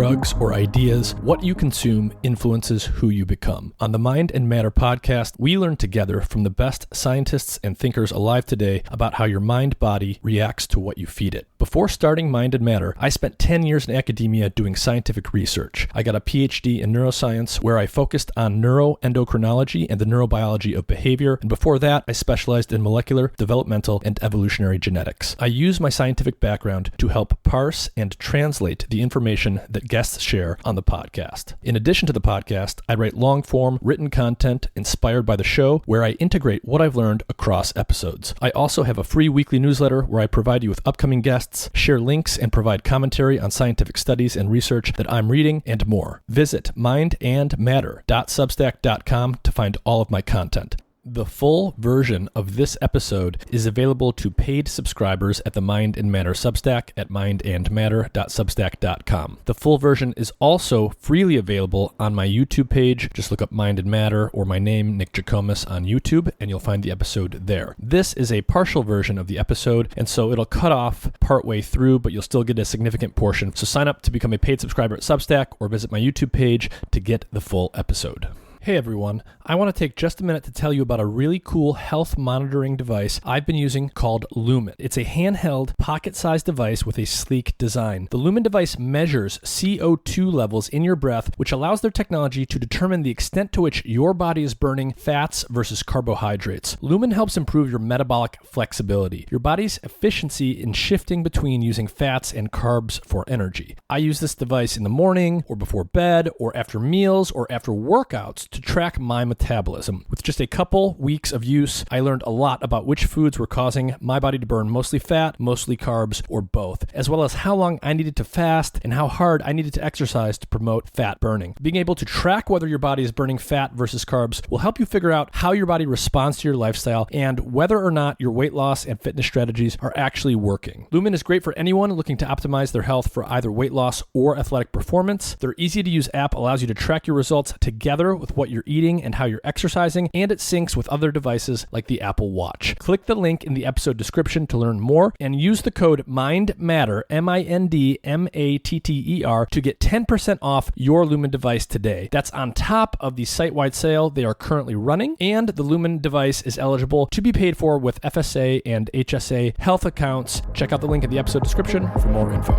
drugs, or ideas, what you consume influences who you become. On the Mind and Matter podcast, we learn together from the best scientists and thinkers alive today about how your mind-body reacts to what you feed it. Before starting Mind and Matter, I spent 10 years in academia doing scientific research. I got a PhD in neuroscience where I focused on neuroendocrinology and the neurobiology of behavior, and before that, I specialized in molecular, developmental, and evolutionary genetics. I use my scientific background to help parse and translate the information that guests share on the podcast. In addition to the podcast, I write long-form written content inspired by the show where I integrate what I've learned across episodes. I also have a free weekly newsletter where I provide you with upcoming guests, share links, and provide commentary on scientific studies and research that I'm reading, and more. Visit mindandmatter.substack.com to find all of my content. The full version of this episode is available to paid subscribers at the Mind and Matter Substack at mindandmatter.substack.com. The full version is also freely available on my YouTube page. Just look up Mind and Matter or my name, Nick Jikomis, on YouTube, and you'll find the episode there. This is a partial version of the episode, and so it'll cut off partway through, but you'll still get a significant portion. So sign up to become a paid subscriber at Substack or visit my YouTube page to get the full episode. Hey everyone, I want to take just a minute to tell you about a really cool health monitoring device I've been using called Lumen. It's a handheld, pocket-sized device with a sleek design. The Lumen device measures CO2 levels in your breath, which allows their technology to determine the extent to which your body is burning fats versus carbohydrates. Lumen helps improve your metabolic flexibility, your body's efficiency in shifting between using fats and carbs for energy. I use this device in the morning or before bed or after meals or after workouts to track my metabolism. With just a couple weeks of use, I learned a lot about which foods were causing my body to burn mostly fat, mostly carbs, or both, as well as how long I needed to fast and how hard I needed to exercise to promote fat burning. Being able to track whether your body is burning fat versus carbs will help you figure out how your body responds to your lifestyle and whether or not your weight loss and fitness strategies are actually working. Lumen is great for anyone looking to optimize their health for either weight loss or athletic performance. Their easy-to-use app allows you to track your results together with what you're eating and how you're exercising, and it syncs with other devices like the Apple Watch. Click the link in the episode description to learn more and use the code MINDMATTER, MINDMATTER, to get 10% off your Lumen device today. That's on top of the site-wide sale they are currently running, and the Lumen device is eligible to be paid for with FSA and HSA health accounts. Check out the link in the episode description for more info.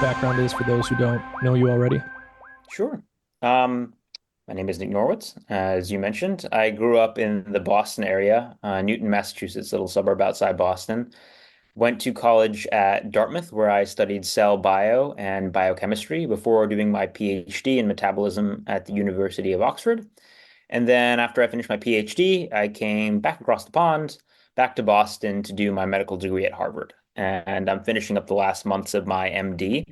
Background is for those who don't know you already? Sure. My name is Nick Norwitz. As you mentioned, I grew up in the Boston area, Newton, Massachusetts, little suburb outside Boston. Went to college at Dartmouth, where I studied cell bio and biochemistry before doing my PhD in metabolism at the University of Oxford. And then after I finished my PhD, I came back across the pond, back to Boston to do my medical degree at Harvard. And I'm finishing up the last months of my MD.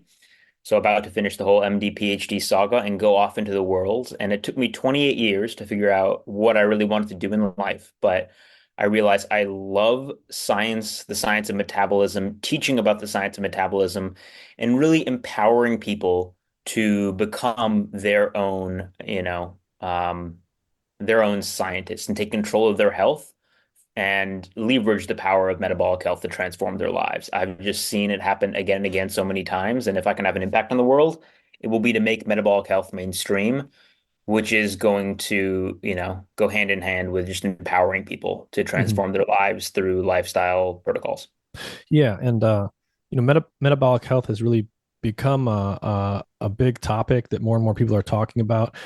So about to finish the whole MD PhD saga and go off into the world. And it took me 28 years to figure out what I really wanted to do in life. But I realized I love science, the science of metabolism, teaching about the science of metabolism, and really empowering people to become their own, their own scientists and take control of their health and leverage the power of metabolic health to transform their lives. I've just seen it happen again and again so many times. And if I can have an impact on the world, it will be to make metabolic health mainstream, which is going to, go hand in hand with just empowering people to transform their lives through lifestyle protocols. Yeah. And, metabolic health has really become a big topic that more and more people are talking about.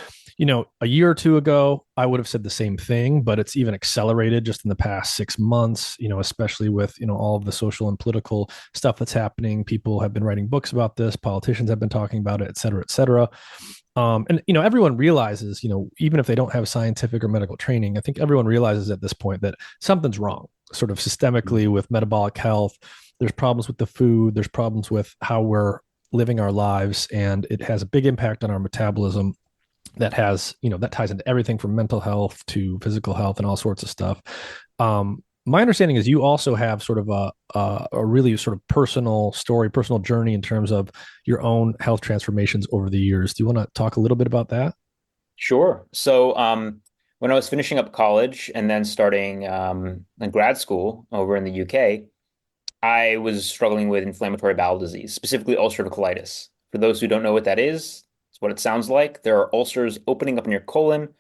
A year or two ago, I would have said the same thing, but it's even accelerated just in the past 6 months, especially with, all of the social and political stuff that's happening. People have been writing books about this. Politicians have been talking about it, et cetera, et cetera. And everyone realizes, even if they don't have scientific or medical training, I think everyone realizes at this point that something's wrong sort of systemically with metabolic health. There's problems with the food. There's problems with how we're living our lives, and it has a big impact on our metabolism. That has, that ties into everything from mental health to physical health and all sorts of stuff. My understanding is you also have sort of a really sort of personal story, personal journey in terms of your own health transformations over the years. Do you want to talk a little bit about that? Sure. So when I was finishing up college and then starting in grad school over in the UK, I was struggling with inflammatory bowel disease, specifically ulcerative colitis. For those who don't know what that is, it's what it sounds like. There are ulcers opening up in your colon,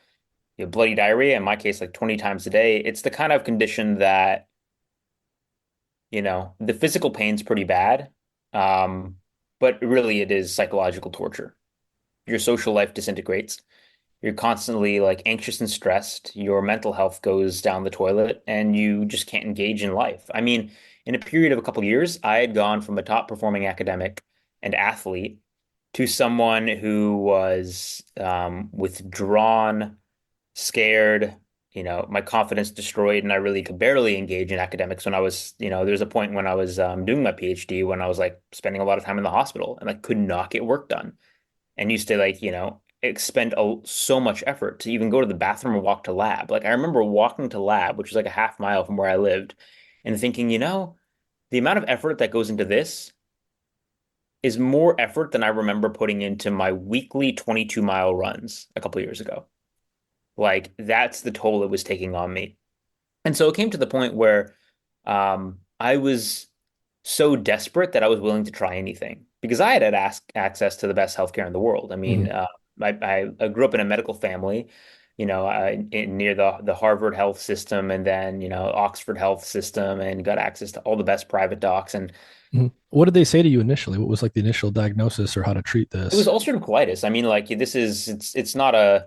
you have bloody diarrhea, in my case, like 20 times a day. It's the kind of condition that, the physical pain's pretty bad, um, but really it is psychological torture. Your social life disintegrates. You're constantly like anxious and stressed. Your mental health goes down the toilet and you just can't engage in life. I mean, in a period of a couple of years, I had gone from a top performing academic and athlete to someone who was withdrawn, scared, my confidence destroyed, and I really could barely engage in academics when I was, there's a point when I was doing my PhD when I was like spending a lot of time in the hospital and I could not get work done and used to like, expend so much effort to even go to the bathroom or walk to lab. Like I remember walking to lab, which was like a half mile from where I lived, and thinking, the amount of effort that goes into this is more effort than I remember putting into my weekly 22-mile runs a couple of years ago. Like that's the toll it was taking on me. And so it came to the point where I was so desperate that I was willing to try anything because I had access to the best healthcare in the world. I mean, Hmm. I grew up in a medical family, near the Harvard health system and then, Oxford health system and got access to all the best private docs. And Hmm. What did they say to you initially? What was like the initial diagnosis or how to treat it was this? ulcerative colitis. I mean, like it's not a,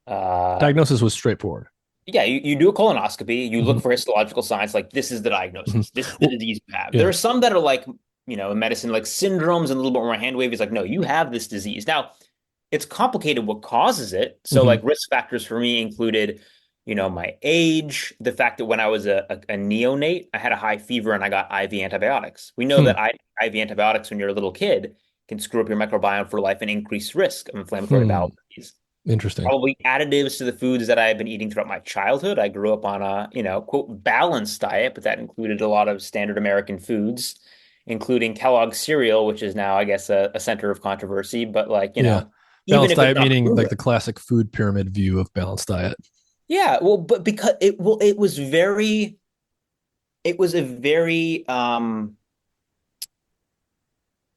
uh, Diagnosis was straightforward. yeah, you do a colonoscopy, you look Hmm. for histological signs, like this is the Hmm. diagnosis, this is the Well, disease you have. There yeah. are some that are like, in medicine, like syndromes and a little bit more hand wavy. It's like, no, you have this disease. Now, it's complicated what causes it. So, Hmm. like, risk factors for me included, my age, the fact that when I was a neonate, I had a high fever and I got IV antibiotics. We know Hmm. that IV antibiotics when you're a little kid can screw up your microbiome for life and increase risk of inflammatory Hmm. bowel disease. Interesting. Probably additives to the foods that I have been eating throughout my childhood. I grew up on a, quote, balanced diet, but that included a lot of standard American foods, including Kellogg's cereal, which is now, I guess, a center of controversy. But like, Yeah. even Balanced if it's diet not meaning like proven, the classic food pyramid view of balanced diet. yeah, well, but because it was a very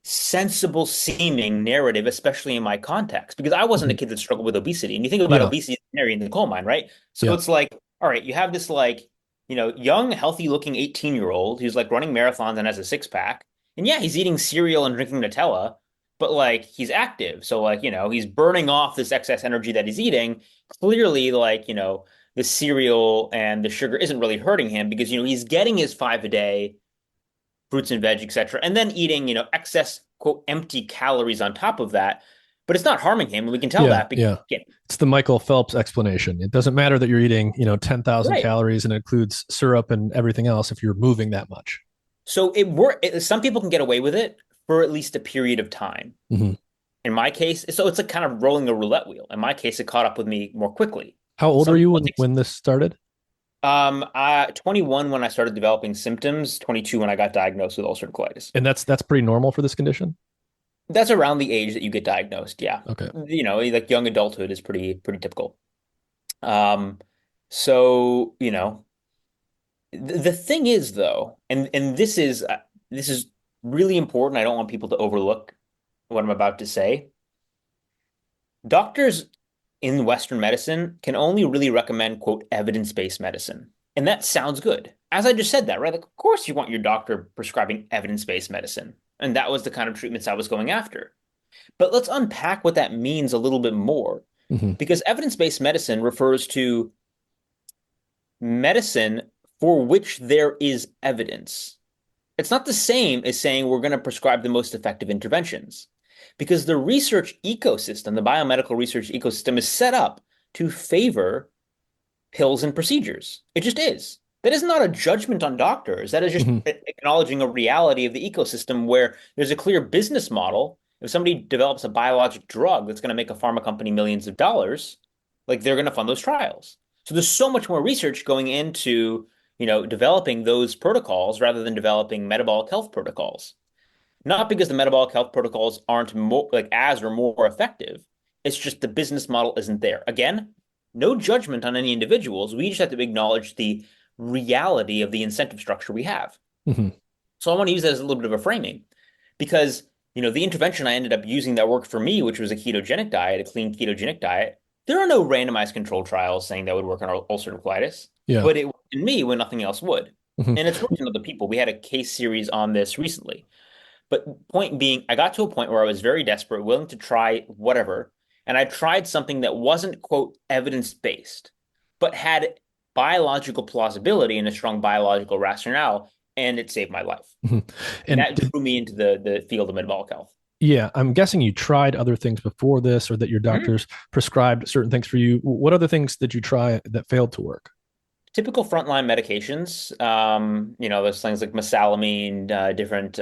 sensible seeming narrative, especially in my context, because I wasn't a Hmm. kid that struggled with obesity. And you think about Yeah. obesity as a canary in the coal mine, right? So Yeah. it's like, all right, you have this like, young, healthy looking 18-year-old who's like running marathons and has a six pack. And yeah, he's eating cereal and drinking Nutella, but like he's active. So like, he's burning off this excess energy that he's eating. Clearly, like, the cereal and the sugar isn't really hurting him because, he's getting his five a day fruits and veg, etc., and then eating, excess quote empty calories on top of that. But it's not harming him, and we can tell Yeah. that because Yeah. again, It's the Michael Phelps explanation. It doesn't matter that you're eating, 10,000 right. calories and it includes syrup and everything else if you're moving that much. So some people can get away with it for at least a period of time. Hmm. In my case, so it's like kind of rolling a roulette wheel. In my case, it caught up with me more quickly. How old Some are you people it when, takes when this started? 21 when I started developing symptoms, 22 when I got diagnosed with ulcerative colitis. And that's pretty normal for this condition. That's around the age that you get diagnosed. Yeah. Okay. Like young adulthood is pretty typical. Um, so, the thing is though, and this is really important. I don't want people to overlook what I'm about to say. Doctors in Western medicine can only really recommend, quote, evidence-based medicine. And that sounds good. As I just said that, right? Like, of course you want your doctor prescribing evidence-based medicine. And that was the kind of treatments I was going after. But let's unpack what that means a little bit more. Hmm. Because evidence-based medicine refers to medicine for which there is evidence. It's not the same as saying we're going to prescribe the most effective interventions because the research ecosystem, the biomedical research ecosystem, is set up to favor pills and procedures. It just is. That is not a judgment on doctors. That is just Hmm. acknowledging a reality of the ecosystem where there's a clear business model. If somebody develops a biologic drug that's going to make a pharma company millions of dollars, like they're going to fund those trials. So there's so much more research going into, developing those protocols rather than developing metabolic health protocols. Not because the metabolic health protocols aren't more like as or more effective. It's just the business model isn't there. Again, no judgment on any individuals. We just have to acknowledge the reality of the incentive structure we have. Hmm. So I want to use that as a little bit of a framing because, the intervention I ended up using that worked for me, which was a ketogenic diet, a clean ketogenic diet, there are no randomized controlled trials saying that would work on ulcerative colitis, Yeah. but it worked in me when nothing else would. Hmm. And it's worked in other people. We had a case series on this recently. But point being, I got to a point where I was very desperate, willing to try whatever. And I tried something that wasn't, quote, evidence-based, but had biological plausibility and a strong biological rationale, and it saved my life. Hmm. And And that drew me into the field of metabolic health. yeah, I'm guessing you tried other things before this or that your Mhm. doctors prescribed certain things for you. What other things did you try that failed to work? Typical frontline medications, there's things like mesalamine, different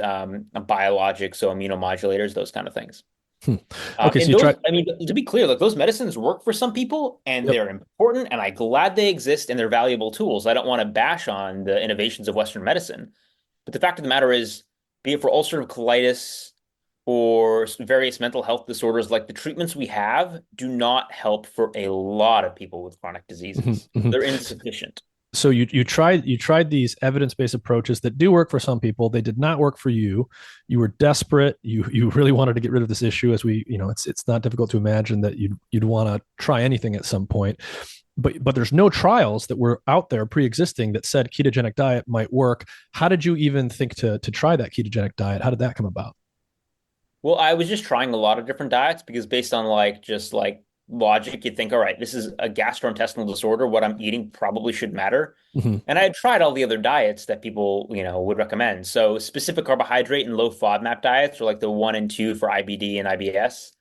biologics, so immunomodulators, those kind of things. Hmm. Okay, so And you those, tried. I mean, to be clear, like those medicines work for some people and Yep. they're important and I'm glad they exist and they're valuable tools. I don't want to bash on the innovations of Western medicine. But the fact of the matter is, be it for ulcerative colitis or various mental health disorders, like the treatments we have do not help for a lot of people with chronic Mhm, diseases. mhm. They're insufficient. So you tried these evidence-based approaches that do work for some people. They did not work for you. You were desperate. You really wanted to get rid of this issue. As it's not difficult to imagine that you'd want to try anything at some point. But there's no trials that were out there pre-existing that said ketogenic diet might work. How did you even think to try that ketogenic diet? How did that come about? Well, I was just trying a lot of different diets because based on just like logic, you'd think, all right, this is a gastrointestinal disorder. What I'm eating probably should matter. Hmm. And I had tried all the other diets that people, would recommend. So specific carbohydrate and low FODMAP diets are like the one and two for IBD and IBS.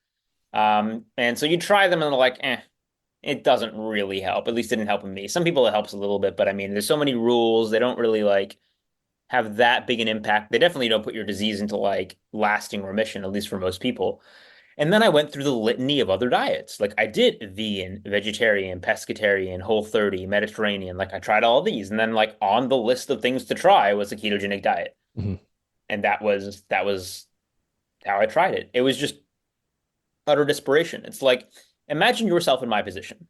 And so you try them and they're like, it doesn't really help. At least it didn't help me. Some people it helps a little bit, but I mean, there's so many rules. They don't really like have that big an impact. They definitely don't put your disease into like lasting remission, at least for most people. And then I went through the litany of other diets. Like I did vegan, vegetarian, pescatarian, Whole30, Mediterranean. Like I tried all of these. And then like on the list of things to try was a ketogenic diet. Hmm. And that was how I tried it. It was just utter desperation. It's like imagine yourself in my position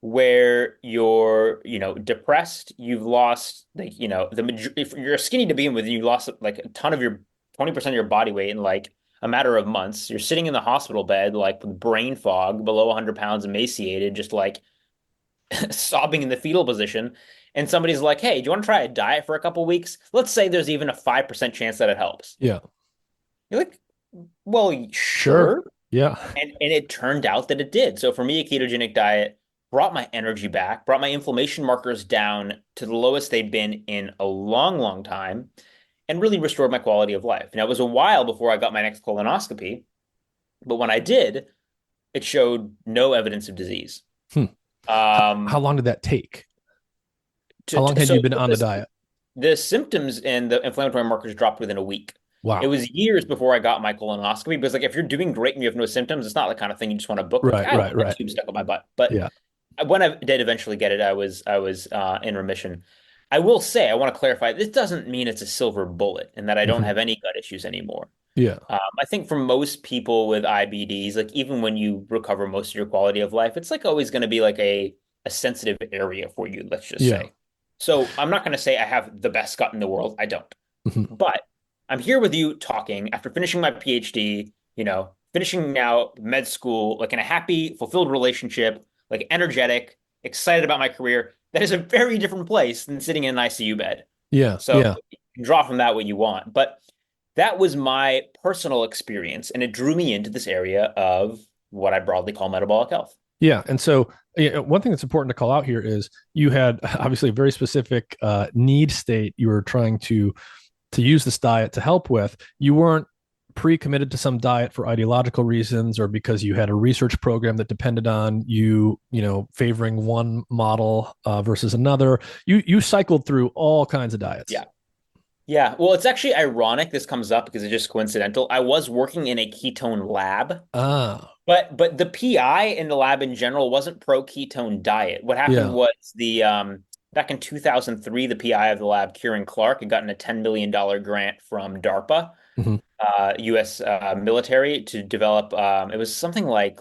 where you're, depressed, you've lost like, if you're skinny to begin with, and you lost like a ton of your 20% of your body weight in like a matter of months. You're sitting in the hospital bed, like with brain fog, below 100 pounds, emaciated, just like sobbing in the fetal position. And somebody's like, hey, do you want to try a diet for a couple weeks? Let's say there's even a 5% chance that it helps. Yeah. You're like, well, Sure. sure. Yeah. And it turned out that it did. So for me, a ketogenic diet brought my energy back, brought my inflammation markers down to the lowest they'd been in a long, long time, and really restored my quality of life. Now, it was a while before I got my next colonoscopy, but when I did, it showed no evidence of disease. Hmm. How Um, long did that take? How to, long to, had so you been on the this, diet? the symptoms and the inflammatory markers dropped within a week. It Wow. was years before I got my colonoscopy because, like, if you're doing great and you have no symptoms, it's not the kind of thing you just want to book. Like, Right, I want right, a right. tube stuck up my butt. But Yeah. when I did eventually get it, I was in remission. I will say, I want to clarify, this doesn't mean it's a silver bullet and that I don't Hmm. have any gut issues anymore. Yeah. I think for most people with IBDs, like even when you recover most of your quality of life, it's like always going to be like a sensitive area for you, let's just Yeah. say. So I'm not going to say I have the best gut in the world. I don't. Hmm. But I'm here with you talking after finishing my PhD, finishing now med school, like in a happy, fulfilled relationship, like energetic, excited about my career. That is a very different place than sitting in an ICU bed. Yeah. So Yeah. you can draw from that what you want. But that was my personal experience, and it drew me into this area of what I broadly call metabolic health. Yeah. And so yeah, one thing that's important to call out here is you had obviously a very specific need state you were trying to use this diet to help with. You weren't pre-committed to some diet for ideological reasons or because you had a research program that depended on favoring one model versus another. You cycled through all kinds of diets. Yeah. Yeah. Well, it's actually ironic this comes up because it's just coincidental. I was working in a ketone lab. Ah, But the PI in the lab in general wasn't pro ketone diet. What happened yeah. was the back in 2003, the PI of the lab, Kieran Clark, had gotten a $10 million grant from DARPA, Hmm. U.S. Military, to develop. It was something like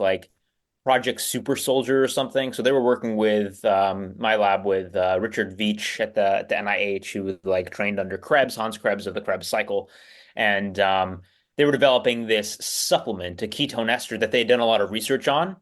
Project Super Soldier or something. So they were working with my lab with Richard Veach at the NIH, who was like trained under Krebs, Hans Krebs of the Krebs cycle, and they were developing this supplement, a ketone ester that they had done a lot of research on.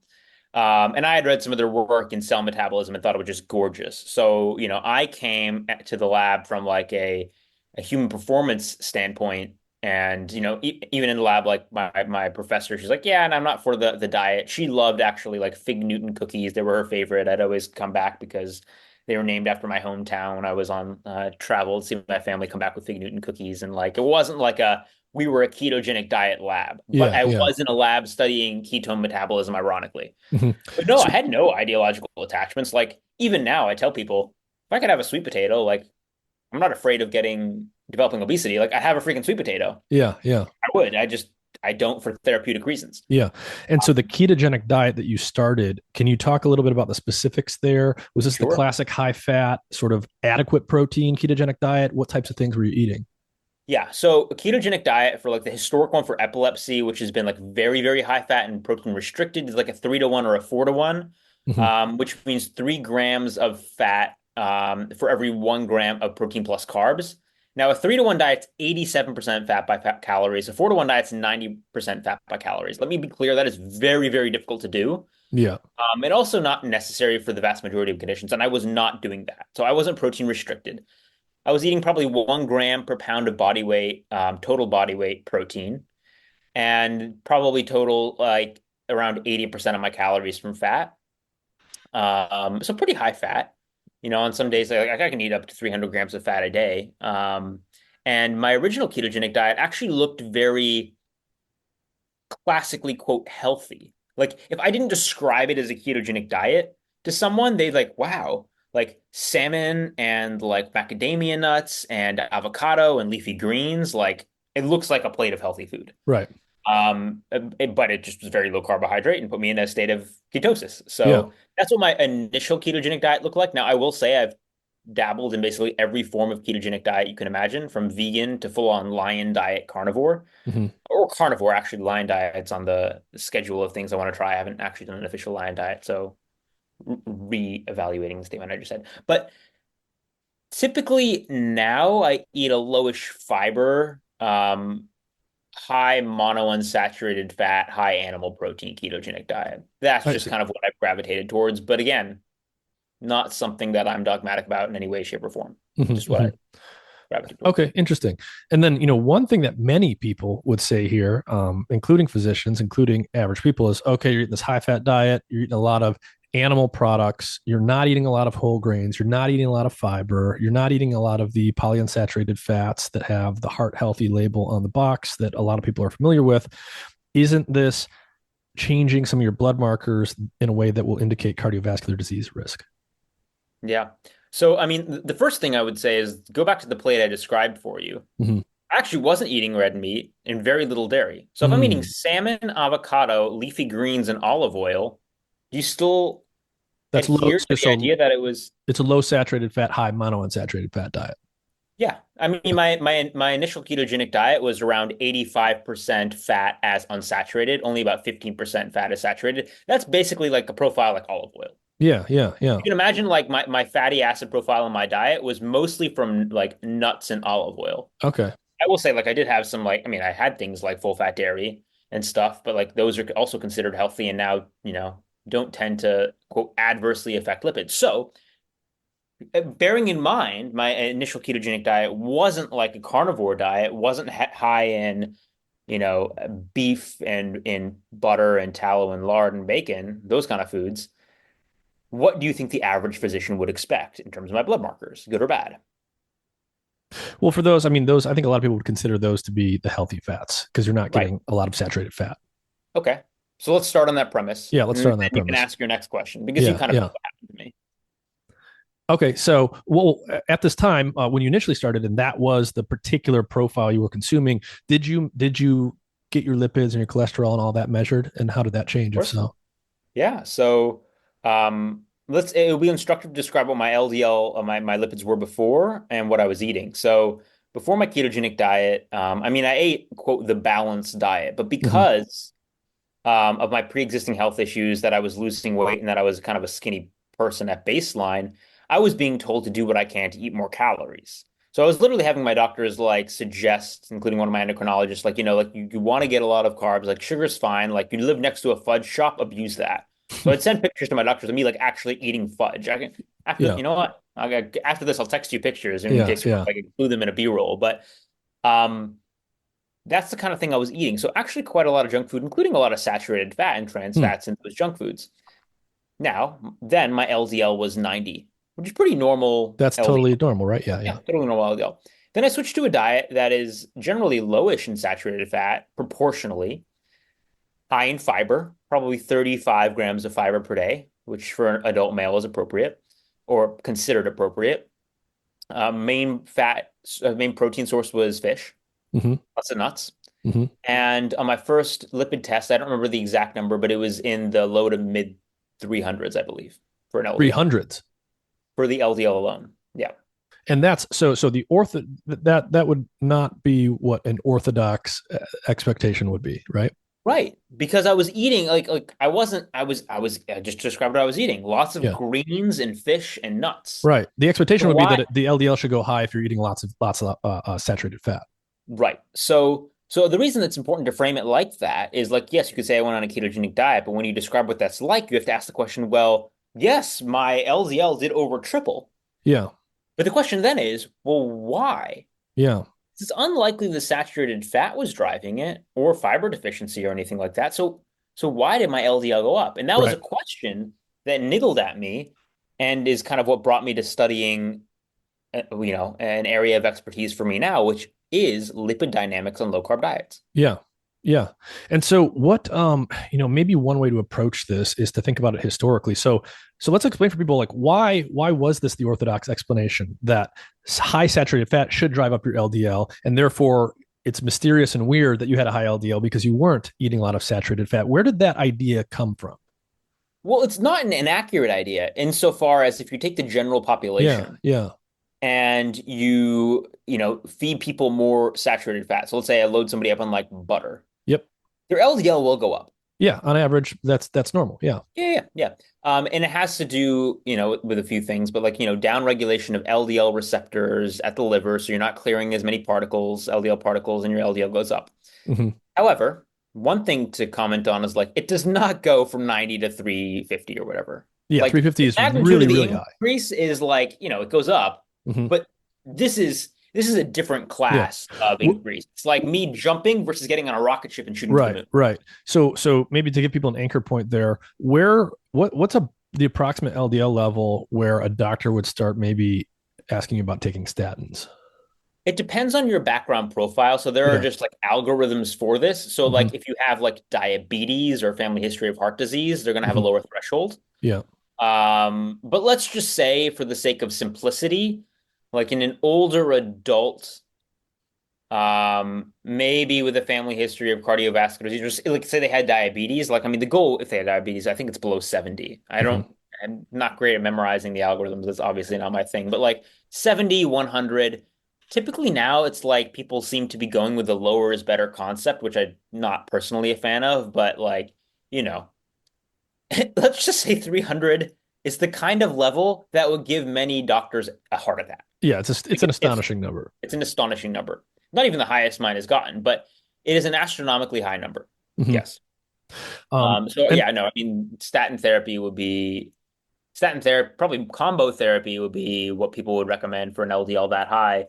And I had read some of their work in cell metabolism and thought it was just gorgeous. So, I came to the lab from like a human performance standpoint. And, even in the lab, like my professor, she's like, yeah, and I'm not for the diet. She loved actually like Fig Newton cookies. They were her favorite. I'd always come back because they were named after my hometown when I was on travel to see my family come back with Fig Newton cookies. And like, it wasn't like we were a ketogenic diet lab, but Yeah, I yeah. was in a lab studying ketone metabolism, ironically. Mhm. But no, I So, had no ideological attachments. Like even now, I tell people if I could have a sweet potato, like I'm not afraid of developing obesity. Like I'd have a freaking sweet potato. yeah, yeah. I would. I don't for therapeutic reasons. Yeah. And so the ketogenic diet that you started, can you talk a little bit about the specifics there? Was this the Sure. classic high fat, sort of adequate protein ketogenic diet? What types of things were you eating? Yeah. So a ketogenic diet for like the historic one for epilepsy, which has been like very, very high fat and protein restricted, is like a 3-to-1 or a 4-to-1, Hmm. which means 3 grams of fat for every 1 gram of protein plus carbs. Now, a 3-to-1 diet's 87% fat by fat calories. A 4-to-1 diet's 90% fat by calories. Let me be clear, that is very, very difficult to do. Yeah. And also not necessary for the vast majority of conditions. And I was not doing that. So I wasn't protein restricted. I was eating probably 1 gram per pound of body weight, total body weight protein, and probably total like around 80% of my calories from fat. So pretty high fat. On some days like I can eat up to 300 grams of fat a day. And my original ketogenic diet actually looked very classically, quote, healthy. Like if I didn't describe it as a ketogenic diet to someone, they'd like, wow, like salmon and like macadamia nuts and avocado and leafy greens, like it looks like a plate of healthy food. Right. But it just was very low carbohydrate and put me in a state of ketosis. Yeah. So that's what my initial ketogenic diet looked like. Now, I will say I've dabbled in basically every form of ketogenic diet you can imagine, from vegan to full-on lion diet carnivore, Hmm. or carnivore, actually. Lion diet's on the schedule of things I want to try. I haven't actually done an official lion diet, so re-evaluating the statement I just said. But typically now I eat a lowish fiber, high monounsaturated fat, high animal protein ketogenic diet. That's I just see. kind of what I've gravitated towards. But again, not something that I'm dogmatic about in any way, shape, or form. Hmm. Just what Hmm. I gravitate towards. Okay, interesting. And then, one thing that many people would say here, including physicians, including average people, is okay, you're eating this high fat diet, you're eating a lot of animal products, you're not eating a lot of whole grains, you're not eating a lot of fiber, you're not eating a lot of the polyunsaturated fats that have the heart healthy label on the box that a lot of people are familiar with. Isn't this changing some of your blood markers in a way that will indicate cardiovascular disease risk? Yeah. So, I mean, the first thing I would say is go back to the plate I described for you. Mm-hmm. I actually wasn't eating red meat and very little dairy. So if I'm eating Mm. salmon, avocado, leafy greens, and olive oil, do you still That's low. adhere to the So idea that it was? it's a low saturated fat, high monounsaturated fat diet. Yeah. I mean, my initial ketogenic diet was around 85% fat as unsaturated, only about 15% fat as saturated. That's basically like a profile like olive oil. Yeah, yeah, yeah. You can imagine like my fatty acid profile in my diet was mostly from like nuts and olive oil. Okay. I will say like I did have some like I mean I had things like full fat dairy and stuff, but like those are also considered healthy and now, don't tend to quote adversely affect lipids. So, bearing in mind my initial ketogenic diet wasn't like a carnivore diet, wasn't high in, you know, beef and in butter and tallow and lard and bacon, those kind of foods. What do you think the average physician would expect in terms of my blood markers, good or bad? Well, for those, I mean, those, I think a lot of people would consider those to be the healthy fats because you're not Right. getting a lot of saturated fat. Okay. So let's start on that premise, Yeah, let's and start then on that you can premise. ask your next question because you Yeah, kind of know yeah. what happened to me. Okay, so well, at this time when you initially started, and that was the particular profile you were consuming, did you get your lipids and your cholesterol and all that measured, and how did that Of change, if course. so? Yeah. So it'll be instructive to describe what my LDL, my lipids were before and what I was eating. So before my ketogenic diet, I mean, I ate, quote, the balanced diet, but Hmm. because of my pre-existing health issues, that I was losing weight and that I was kind of a skinny person at baseline, I was being told to do what I can to eat more calories. So I was literally having my doctors like suggest, including one of my endocrinologists, like, like you want to get a lot of carbs, like sugar's fine, like you live next to a fudge shop, abuse that. So I'd send pictures to my doctors of me like actually eating fudge. I can after Yeah. you know what? After this, I'll text you pictures in Yeah. case you want Yeah. to like include them in a B-roll. But um that's the kind of thing I was eating. So actually quite a lot of junk food, including a lot of saturated fat and trans Hmm. fats in those junk foods. Now, then my LDL was 90, which is pretty normal That's totally LDL. normal, right? Yeah. Yeah, Yeah. totally normal LDL. Then I switched to a diet that is generally lowish in saturated fat, proportionally, high in fiber, probably 35 grams of fiber per day, which for an adult male is appropriate or considered appropriate. Main protein source was fish, Hmm. lots of nuts. Hmm. And on my first lipid test, I don't remember the exact number, but it was in the low to mid 300s, I believe, for an LDL, 300s. for the LDL alone. Yeah. And that's so the that would not be what an orthodox expectation would be, right? Right. Because I was eating like I just described what I was eating. Lots of Yeah. greens and fish and nuts. Right. The expectation So would be why? that the LDL should go high if you're eating lots of saturated fat. Right. So the reason it's important to frame it like that is like, yes, you could say I went on a ketogenic diet, but when you describe what that's like, you have to ask the question, well, yes, my LDL did over triple. Yeah. But the question then is, well, why? Yeah. It's unlikely the saturated fat was driving it or fiber deficiency or anything like that. So why did my LDL go up? And that was a Right. question that niggled at me and is kind of what brought me to studying, an area of expertise for me now, which is lipid dynamics on low carb diets. Yeah. Yeah. And so what maybe one way to approach this is to think about it historically. So let's explain for people like why was this the orthodox explanation that high saturated fat should drive up your LDL and therefore it's mysterious and weird that you had a high LDL because you weren't eating a lot of saturated fat. Where did that idea come from? Well, it's not an inaccurate idea insofar as if you take the general Yeah. population Yeah. and feed people more saturated fat. So let's say I load somebody up on like butter. Yep. Their LDL will go up. Yeah. On average, that's normal. Yeah. Yeah. And it has to do, with a few things, but like, down regulation of LDL receptors at the liver. So you're not clearing as many particles, LDL particles, and your LDL goes up. Hmm. However, one thing to comment on is like, it does not go from 90 to 350 or whatever. Yeah. Like 350 the is magnitude really, of the really high. increase is like, it goes up, Hmm. but this is a different Yeah. class of increase. It's like me jumping versus getting on a rocket ship and shooting to the Right, moon. right. So maybe to give people an anchor point there, what's the approximate LDL level where a doctor would start maybe asking you about taking statins? It depends on your background profile. So there are Yeah. just like algorithms for this. So Hmm. like if you have like diabetes or family history of heart disease, they're going to have a Hmm. lower threshold. Yeah. But let's just say for the sake of simplicity, like in an older adult, maybe with a family history of cardiovascular disease, like say they had diabetes, like I mean the goal if they had diabetes, I think it's below 70. Hmm. I'm not great at memorizing the algorithms. That's obviously not my thing, but like 70, 100. Typically now it's like people seem to be going with the lower is better concept, which I'm not personally a fan of, but like, you know, let's just say 300 is the kind of level that would give many doctors a heart attack. Yeah. It's Like an astonishing number. it's an astonishing number. Not even the highest mine has gotten, but it is an astronomically high number. Hmm. Yes. Um, So and yeah, no, I mean, statin therapy, probably combo therapy would be what people would recommend for an LDL that high.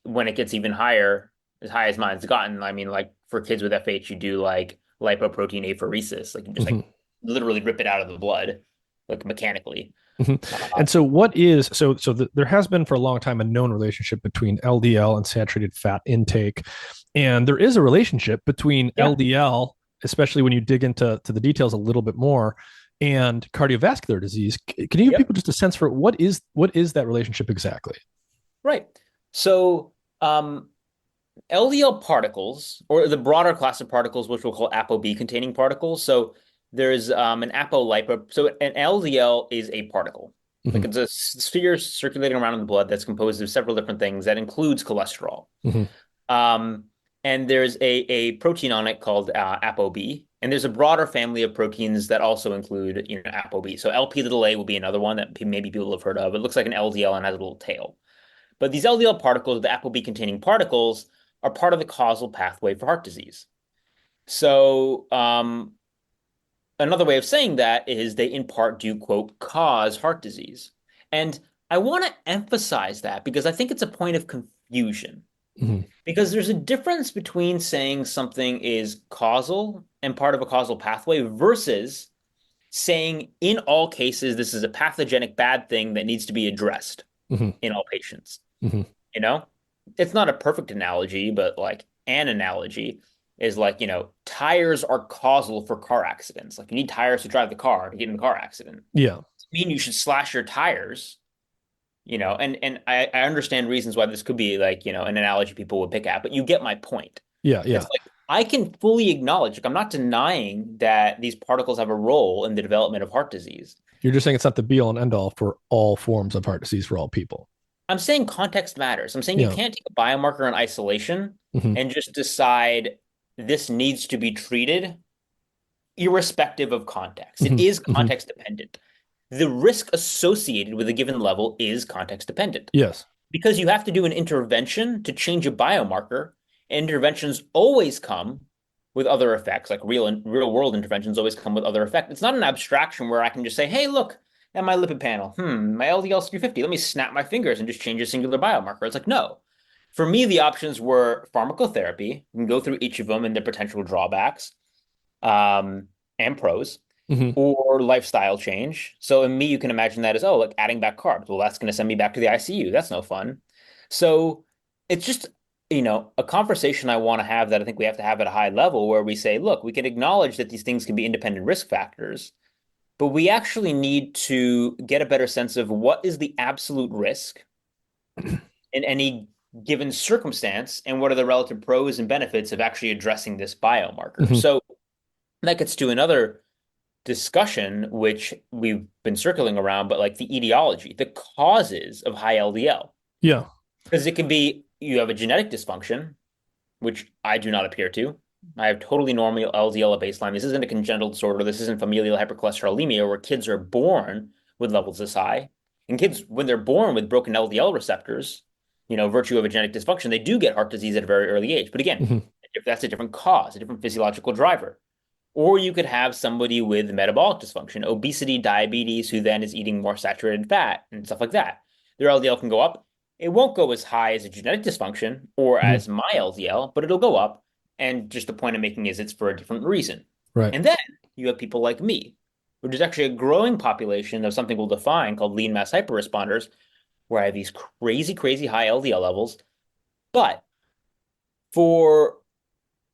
When it gets even higher, as high as mine's gotten, I mean, like for kids with FH, you do like lipoprotein apheresis, like you just mhm, like literally rip it out of the blood, like mechanically. mhm. Uh, And so what is there has been for a long time a known relationship between LDL and saturated fat intake, and there is a relationship between yeah, LDL, especially when you dig into the details a little bit more, and cardiovascular disease. Can you give yep, people just a sense for what is that relationship exactly? right. So, LDL particles, or the broader class of particles, which we'll call ApoB containing particles. So there's an apolipo. So an LDL is a particle. Hmm. Like it's a sphere circulating around in the blood that's composed of several different things that includes cholesterol. Hmm. Um, and there's a protein on it called ApoB, and there's a broader family of proteins that also include, ApoB. So LP little a will be another one that maybe people have heard of. It looks like an LDL and has a little tail. But these LDL particles, the ApoB containing particles, are part of the causal pathway for heart disease. So another way of saying that is they in part do, quote, cause heart disease. And I want to emphasize that because I think it's a point of confusion. Mm-hmm. Because there's a difference between saying something is causal and part of a causal pathway versus saying in all cases this is a pathogenic bad thing that needs to be addressed Mm-hmm. in all patients. Mm-hmm. You know, it's not a perfect analogy, but like an analogy is like, tires are causal for car accidents. Like you need tires to drive the car to get in a car accident. Yeah. I mean, you should slash your tires, and I understand reasons why this could be like, an analogy people would pick at, but you get my point. Yeah. It's Yeah. like I can fully acknowledge, like I'm not denying that these particles have a role in the development of heart disease. You're just saying it's not the be all and end all for all forms of heart disease for all people. I'm saying context matters. I'm saying you Yeah. can't take a biomarker in isolation Mm-hmm. and just decide this needs to be treated irrespective of context. It Mm-hmm. is Mm-hmm. context dependent. The risk associated with a given level is context dependent Yes. because you have to do an intervention to change a biomarker. Interventions always come with other effects, like real world interventions always come with other effects. It's not an abstraction where I can just say, hey, look at my lipid panel. My LDL is 350. Let me snap my fingers and just change a singular biomarker. It's like, no. For me, the options were pharmacotherapy. We can go through each of them and their potential drawbacks and pros, Mm-hmm. or lifestyle change. So in me, you can imagine that as, oh, like adding back carbs. Well, that's going to send me back to the ICU. That's no fun. So it's just, a conversation I want to have that I think we have to have at a high level where we say, look, we can acknowledge that these things can be independent risk factors, but we actually need to get a better sense of what is the absolute risk in any given circumstance and what are the relative pros and benefits of actually addressing this biomarker. Mm-hmm. So that gets to another discussion, which we've been circling around, but like the etiology, the causes of high LDL. Yeah. Because it can be you have a genetic dysfunction, which I do not appear to. I have totally normal LDL at baseline. This isn't a congenital disorder. This isn't familial hypercholesterolemia where kids are born with levels this high. And kids, when they're born with broken LDL receptors, virtue of a genetic dysfunction, they do get heart disease at a very early age. But again, Mm-hmm. if that's a different cause, a different physiological driver. Or you could have somebody with metabolic dysfunction, obesity, diabetes, who then is eating more saturated fat and stuff like that. Their LDL can go up. It won't go as high as a genetic dysfunction or Mm-hmm. as my LDL, but it'll go up. And just the point I'm making is it's for a different reason. Right. And then you have people like me, which is actually a growing population of something we'll define called lean mass hyperresponders, where I have these crazy, crazy high LDL levels. But for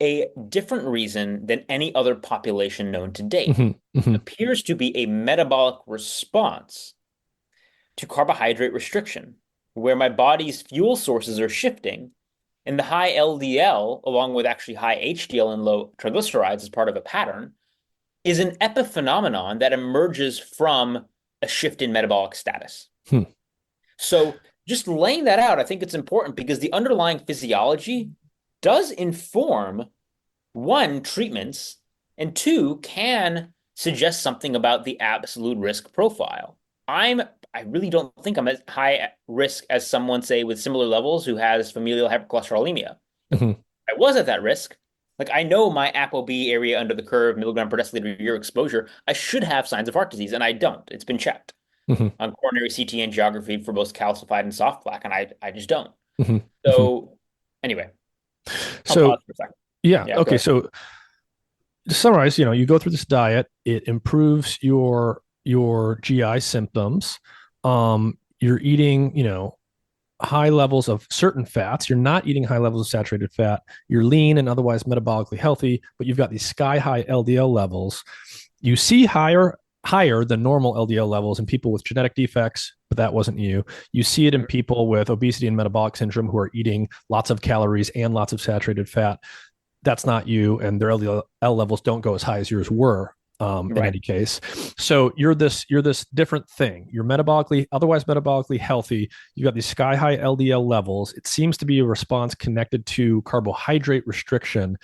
a different reason than any other population known to date. Mm-hmm. Mm-hmm. Appears to be a metabolic response to carbohydrate restriction, where my body's fuel sources are shifting, and the high LDL, along with actually high HDL and low triglycerides as part of a pattern, is an epiphenomenon that emerges from a shift in metabolic status. Hmm. So just laying that out, I think it's important because the underlying physiology does inform, one, treatments, and two, can suggest something about the absolute risk profile. I really don't think I'm as high risk as someone, say, with similar levels who has familial hypercholesterolemia. Mm-hmm. I was at that risk. Like I know my ApoB area under the curve, milligram per deciliter year exposure, I should have signs of heart disease, and I don't. It's been checked Mm-hmm. on coronary CT angiography for both calcified and soft plaque, and I just don't. Mm-hmm. So anyway, I'll So pause for a second. yeah. Yeah, Okay. So to summarize, you go through this diet, it improves your GI symptoms. You're eating, high levels of certain fats. You're not eating high levels of saturated fat. You're lean and otherwise metabolically healthy, but you've got these sky high LDL levels. You see higher than normal LDL levels in people with genetic defects, but that wasn't you. You see it in people with obesity and metabolic syndrome who are eating lots of calories and lots of saturated fat. That's not you, and their LDL levels don't go as high as yours were. in Right. any case. So you're this different thing. You're otherwise metabolically healthy. You got these sky high LDL levels. It seems to be a response connected to carbohydrate restriction.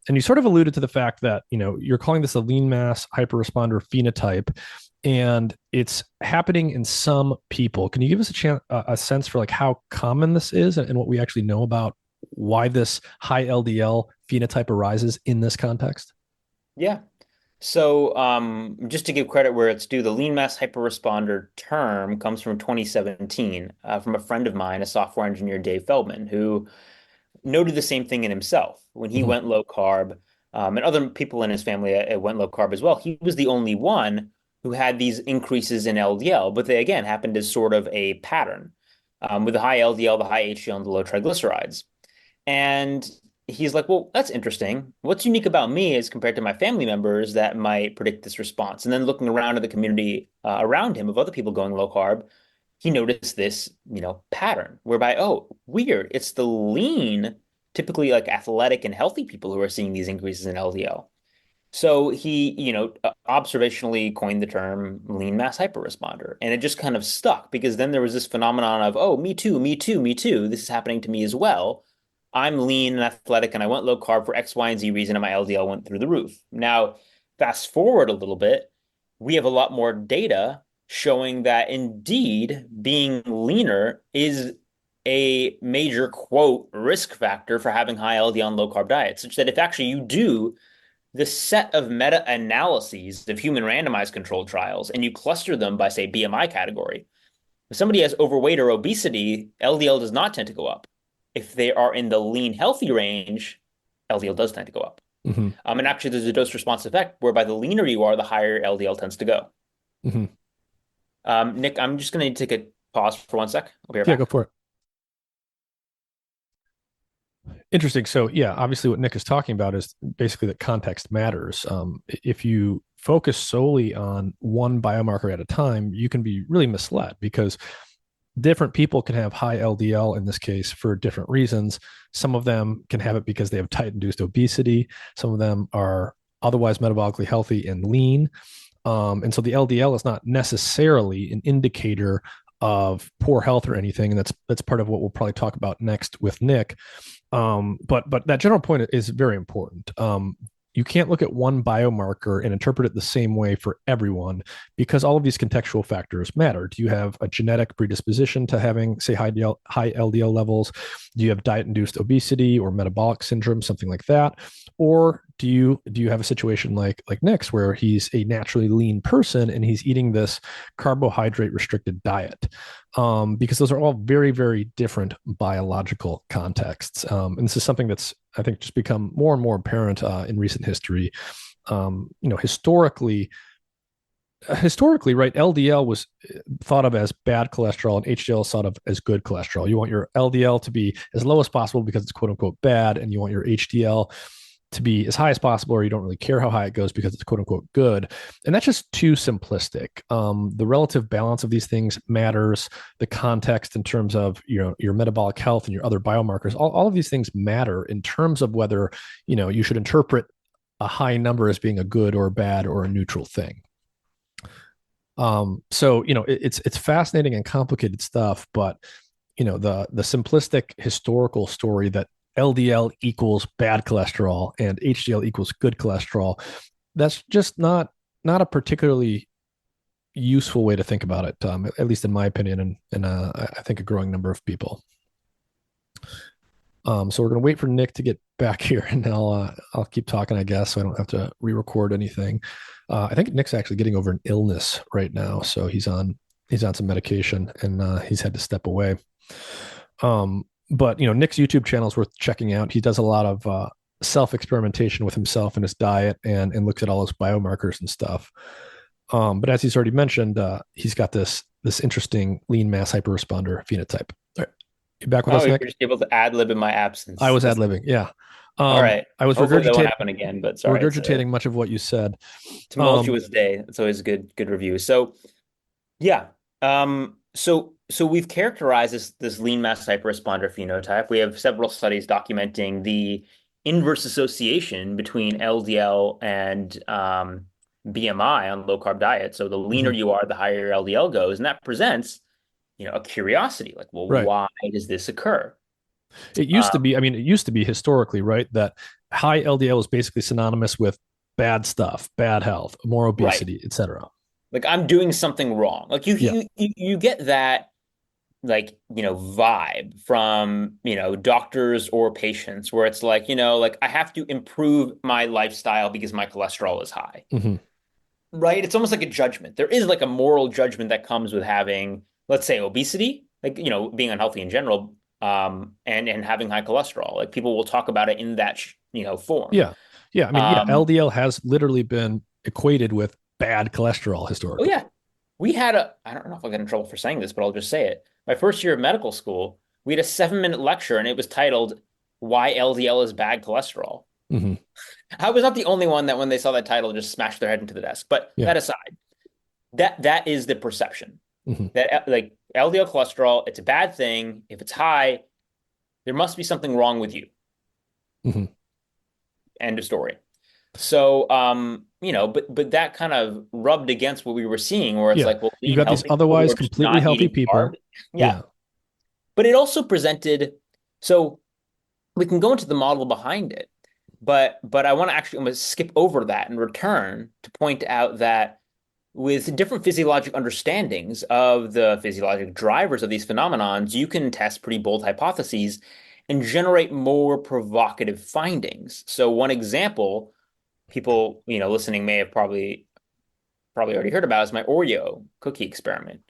And you sort of alluded to the fact that, you're calling this a lean mass hyperresponder phenotype, and it's happening in some people. Can you give us a sense for like how common this is, and what we actually know about why this high LDL phenotype arises in this context? Yeah. So, just to give credit where it's due, the lean mass hyperresponder term comes from 2017, from a friend of mine, a software engineer, Dave Feldman, who noted the same thing in himself when he Mhm. went low carb, and other people in his family went low carb as well. He was the only one who had these increases in LDL, but they again happened as sort of a pattern, with the high LDL, the high HDL, and the low triglycerides. And he's like, well, that's interesting. What's unique about me as compared to my family members that might predict this response? And then looking around at the community around him of other people going low carb, he noticed this, pattern whereby, oh, weird. It's the lean, typically like athletic and healthy people who are seeing these increases in LDL. So he, observationally coined the term lean mass hyperresponder. And it just kind of stuck because then there was this phenomenon of, oh, me too, me too, me too. This is happening to me as well. I'm lean and athletic and I went low carb for X, Y, and Z reason and my LDL went through the roof. Now, fast forward a little bit, we have a lot more data showing that indeed being leaner is a major quote risk factor for having high LDL and low carb diets, such that if actually you do the set of meta-analyses of human randomized controlled trials and you cluster them by, say, BMI category, if somebody has overweight or obesity, LDL does not tend to go up. If they are in the lean healthy range, LDL does tend to go up. Hmm. And actually, there's a dose response effect whereby the leaner you are, the higher LDL tends to go. Hmm. Nick, I'm just going to take a pause for 1 sec. I'll be right Yeah, go back. for it. Interesting. So, yeah, obviously, what Nick is talking about is basically that context matters. If you focus solely on one biomarker at a time, you can be really misled because different people can have high LDL in this case for different reasons. Some of them can have it because they have diet induced obesity. Some of them are otherwise metabolically healthy and lean. And so the LDL is not necessarily an indicator of poor health or anything. And that's part of what we'll probably talk about next with Nick. But that general point is very important. You can't look at one biomarker and interpret it the same way for everyone because all of these contextual factors matter. Do you have a genetic predisposition to having, say, high LDL levels? Do you have diet-induced obesity or metabolic syndrome, something like that? Or do you have a situation like Nick's where he's a naturally lean person and he's eating this carbohydrate restricted diet? Because those are all very, very different biological contexts. And this is something that's, I think, just become more and more apparent in recent history. Historically, right, LDL was thought of as bad cholesterol and HDL is thought of as good cholesterol. You want your LDL to be as low as possible because it's quote unquote bad, and you want your HDL to be as high as possible, or you don't really care how high it goes because it's quote unquote good. And that's just too simplistic. The relative balance of these things matters. The context in terms of your metabolic health and your other biomarkers, all of these things matter in terms of whether you should interpret a high number as being a good or bad or a neutral thing. So it's fascinating and complicated stuff, but the simplistic historical story that LDL equals bad cholesterol and HDL equals good cholesterol, that's just not a particularly useful way to think about it, at least in my opinion, and I think a growing number of people. So we're gonna wait for Nick to get back here, and I'll keep talking, I guess, so I don't have to re-record anything. I think Nick's actually getting over an illness right now, so he's on some medication, and he's had to step away. But Nick's YouTube channel is worth checking out. He does a lot of self-experimentation with himself and his diet, and looks at all his biomarkers and stuff. But as he's already mentioned, he's got this interesting lean mass hyperresponder phenotype. All right. You back with Oh, us, you're Nick? just able to ad lib in my I absence. was ad libbing. Yeah. All right. I was Hopefully that won't happen again, but sorry, it's a regurgitating much of what you said. Um, tumultuous day. It's always a good review. So yeah. So we've characterized this lean mass hyperresponder phenotype. We have several studies documenting the inverse association between LDL and BMI on low carb diet. So the leaner Hmm. you are, the higher your LDL goes. And that presents, a curiosity like, well, Right. why does this occur? It used to Um, be, I mean, it used to be historically, right, that high LDL is basically synonymous with bad stuff, bad health, more right. obesity, etc. Like I'm doing something wrong. Like Yeah. you get that like, vibe from, doctors or patients where it's like, like I have to improve my lifestyle because my cholesterol is high. Hmm. Right? It's almost like a judgment. There is like a moral judgment that comes with having, let's say, obesity, like, being unhealthy in general, and having high cholesterol. Like people will talk about it in that, form. Yeah. Yeah. I mean, yeah, Um, LDL has literally been equated with bad cholesterol oh historically. yeah, I don't know if I'll get in trouble for saying this, but I'll just say it. My first year of medical school, we had a 7-minute lecture and it was titled "Why LDL is Bad Cholesterol." Hmm. I was not the only one that when they saw that title just smashed their head into the desk. But Yeah. that aside, that is the perception. Hmm. That like LDL cholesterol, it's a bad thing. If it's high, there must be something wrong with you. Hmm. End of story. So, but that kind of rubbed against what we were seeing, where it's Yeah. like, well, You've lean got these healthy people who otherwise are just completely not healthy eating people. carb. Yeah. Yeah. But it also presented, so we can go into the model behind it, but I'm going to skip over that and return to point out that with different physiologic understandings of the physiologic drivers of these phenomenons, you can test pretty bold hypotheses and generate more provocative findings. So one example people, listening may have probably already heard about is my Oreo cookie experiment,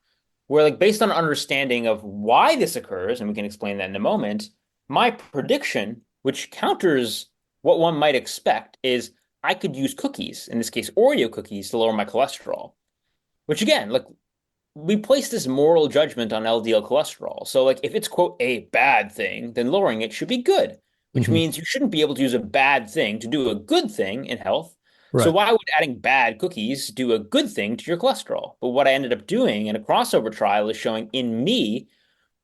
where like based on understanding of why this occurs, and we can explain that in a moment, my prediction, which counters what one might expect, is I could use cookies, in this case Oreo cookies, to lower my cholesterol. Which again, like we place this moral judgment on LDL cholesterol. So like if it's quote a bad thing, then lowering it should be good, which Hmm. means you shouldn't be able to use a bad thing to do a good thing in health. So Right. why would adding bad cookies do a good thing to your cholesterol? But what I ended up doing in a crossover trial is showing in me,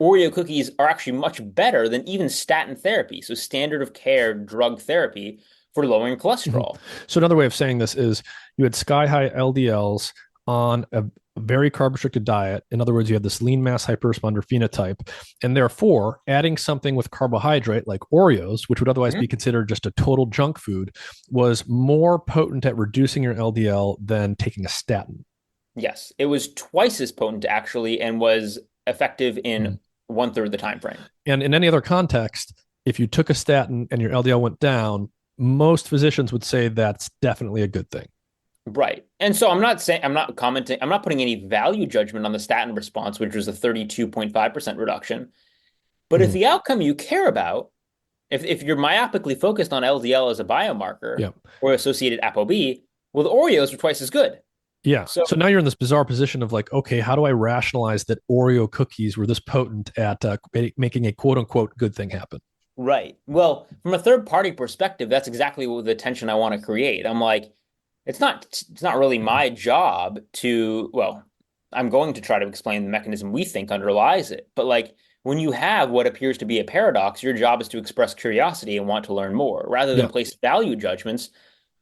Oreo cookies are actually much better than even statin therapy, so standard of care drug therapy for lowering Hmm. cholesterol. So another way of saying this is you had sky high LDLs on a very carb restricted diet. In other words, you had this lean mass hyperresponder phenotype, and therefore adding something with carbohydrate like Oreos, which would otherwise be Mhm. considered just a total junk food, was more potent at reducing your LDL than taking a statin. Yes, it was twice as potent actually and was effective in Mhm. 1/3 the time frame. And in any other context, if you took a statin and your LDL went down, most physicians would say that's definitely a good thing. Right. And so I'm not commenting, I'm not putting any value judgment on the statin response, which was a 32.5% reduction. But if Mhm. the outcome you care about, if you're myopically focused on LDL as a biomarker Yeah. or associated ApoB, well, the Oreos are twice as good. Yeah. So, So now you're in this bizarre position of like, okay, how do I rationalize that Oreo cookies were this potent at making a quote unquote good thing happen? right. Well, from a third party perspective, that's exactly what the tension I want to create. I'm like, it's not really my job to, well, I'm going to try to explain the mechanism we think underlies it. But like when you have what appears to be a paradox, your job is to express curiosity and want to learn more rather than Yeah. place value judgments.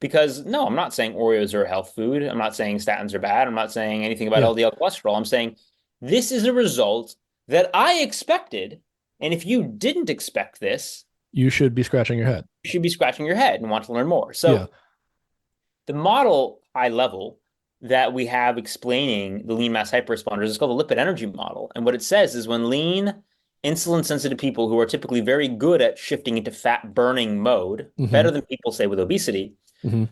Because no, I'm not saying Oreos are a health food. I'm not saying statins are bad. I'm not saying anything about Yeah. LDL cholesterol. I'm saying this is a result that I expected. And if you didn't expect this, You should be scratching your head. you should be scratching your head and want to learn more. Yeah. So the model high level that we have explaining the lean mass hyperresponders is called the lipid-energy model. And what it says is when lean, insulin sensitive people who are typically very good at shifting into fat burning mode, Hmm. better than people say with obesity, Hmm.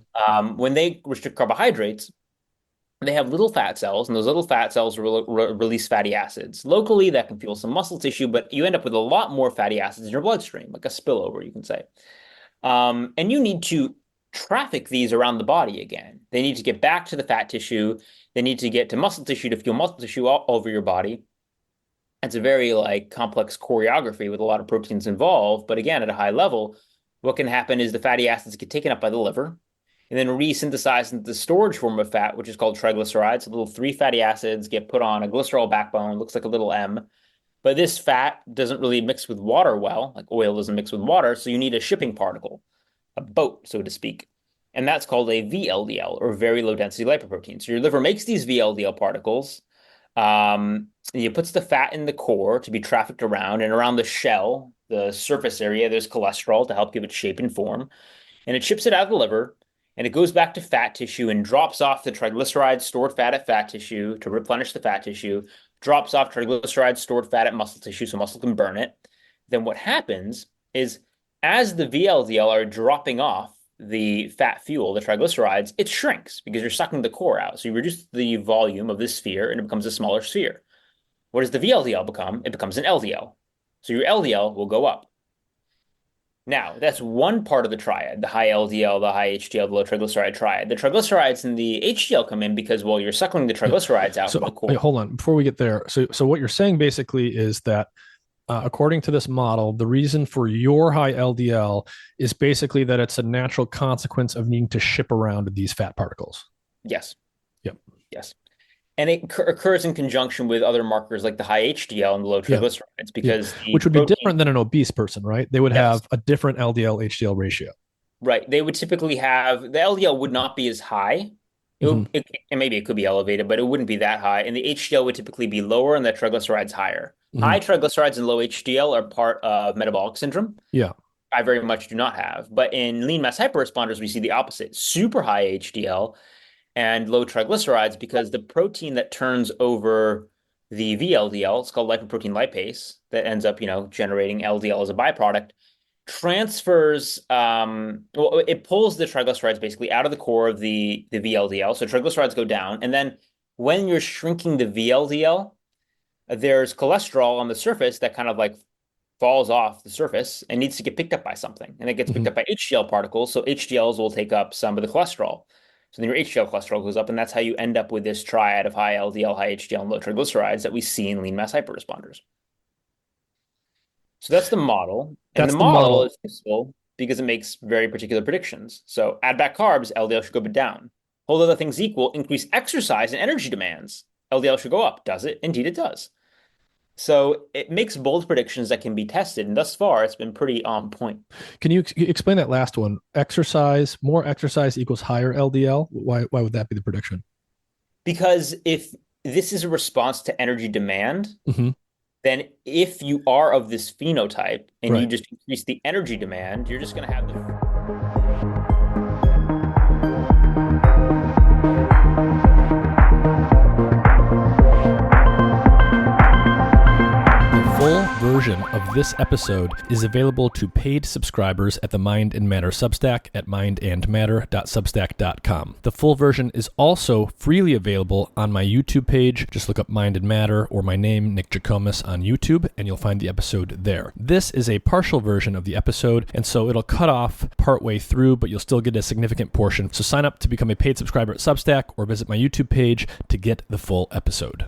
when they restrict carbohydrates, they have little fat cells, and those little fat cells release fatty acids. Locally, that can fuel some muscle tissue, but you end up with a lot more fatty acids in your bloodstream, like a spillover, you can say. And you need to traffic these around the body again. They need to get back to the fat tissue. They need to get to muscle tissue to fuel muscle tissue all over your body. It's a very like complex choreography with a lot of proteins involved. But again, at a high level, what can happen is the fatty acids get taken up by the liver and then resynthesized into the storage form of fat, which is called triglycerides. So little three fatty acids get put on a glycerol backbone, looks like a little M. But this fat doesn't really mix with water well, like oil doesn't mix with water. So you need a shipping particle, a boat, so to speak. and that's called a VLDL, or very low density lipoprotein. So your liver makes these VLDL particles. It puts the fat in the core to be trafficked around, and around the shell, the surface area, there's cholesterol to help give it shape and form. And it ships it out of the liver, and it goes back to fat tissue and drops off the triglycerides stored fat at fat tissue to replenish the fat tissue, drops off triglycerides stored fat at muscle tissue so muscle can burn it. Then what happens is, as the VLDL are dropping off the fat fuel, the triglycerides, it shrinks because you're sucking the core out. So you reduce the volume of this sphere and it becomes a smaller sphere. What does the VLDL become? It becomes an LDL. So your LDL will go up. Now, that's one part of the triad, the high LDL, the high HDL, the low triglyceride triad. The triglycerides and the HDL come in because, well, you're suckling the triglycerides out from the core. Wait, hold on. Before we get there, so what you're saying basically is that according to this model, the reason for your high LDL is basically that it's a natural consequence of needing to ship around these fat particles. Yes. Yep. Yes. And it occurs in conjunction with other markers like the high HDL and the low triglycerides, because which would be different than an obese person, right? They would have a different LDL HDL ratio. Right. They would typically have, the LDL would not be as high. And maybe it could be elevated, but it wouldn't be that high. And the HDL would typically be lower and the triglycerides higher. High triglycerides and low HDL are part of metabolic syndrome. Yeah. I very much do not have. But in lean mass hyperresponders, we see the opposite. Super high HDL and low triglycerides, because the protein that turns over the VLDL, it's called lipoprotein lipase, that ends up, generating LDL as a byproduct, transfers, it pulls the triglycerides basically out of the core of the VLDL. So triglycerides go down. And then when you're shrinking the VLDL, there's cholesterol on the surface that kind of like falls off the surface and needs to get picked up by something. And it gets picked up by HDL particles. So HDLs will take up some of the cholesterol. So then your HDL cholesterol goes up, and that's how you end up with this triad of high LDL, high HDL, and low triglycerides that we see in lean mass hyperresponders. So that's the model. And the model is useful because it makes very particular predictions. So add back carbs, LDL should go down. Hold other things equal, increase exercise and energy demands. LDL should go up. Does it? Indeed, it does. So it makes bold predictions that can be tested. And thus far, it's been pretty on point. Can you explain that last one? More exercise equals higher LDL. Why would that be the prediction? Because if this is a response to energy demand, then if you are of this phenotype and you just increase the energy demand, you're just going to have the... Full version of this episode is available to paid subscribers at the Mind and Matter Substack at mindandmatter.substack.com. The full version is also freely available on my YouTube page. Just look up Mind and Matter or my name, Nick Jikomis, on YouTube, and you'll find the episode there. This is a partial version of the episode, and so it'll cut off partway through, but you'll still get a significant portion. So sign up to become a paid subscriber at Substack or visit my YouTube page to get the full episode.